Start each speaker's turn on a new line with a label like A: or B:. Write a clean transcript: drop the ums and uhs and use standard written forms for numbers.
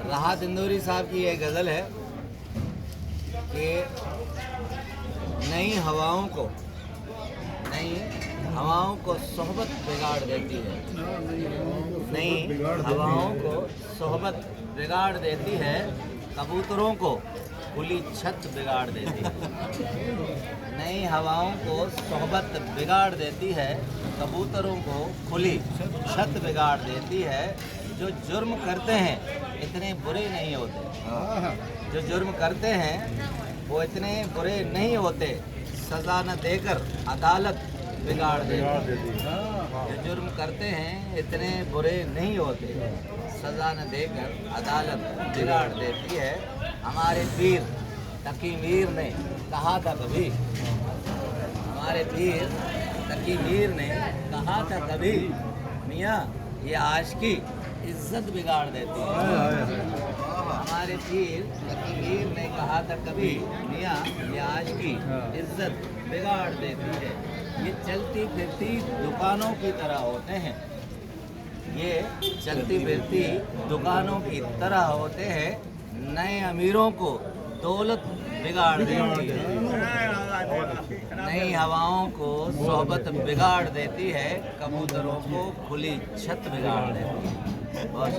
A: राहत इंदौरी साहब की यह गज़ल है कि नई हवाओं को सोहबत बिगाड़ देती है। नई हवाओं को सोहबत बिगाड़ देती है, कबूतरों को खुली छत बिगाड़ देती है। नई हवाओं को सोहबत बिगाड़ देती है, कबूतरों को खुली छत बिगाड़ देती है। जो जुर्म करते हैं इतने बुरे नहीं होते, जो जुर्म करते हैं वो इतने बुरे नहीं होते, सज़ा न देकर अदालत बिगाड़ देती है। जो जुर्म करते हैं इतने बुरे नहीं होते, सज़ा न देकर अदालत बिगाड़ देती है। हमारे पीर तकी मीर ने कहा था कभी, हमारे पीर तकी मीर ने कहा था कभी, मियाँ ये आशिकी इज्जत बिगाड़ देती है। हमारे पीर तकी मीर ने कहा था कभी, मियाँ ये आशिकी इज्जत बिगाड़ देती है। ये चलती फिरती दुकानों की तरह होते हैं, ये चलती फिरती दुकानों की तरह होते हैं। नए अमीरों को दौलत बिगाड़ देती है, नई हवाओं को सोहबत बिगाड़ देती है, कबूतरों को खुली छत बिगाड़ देती है। बहुत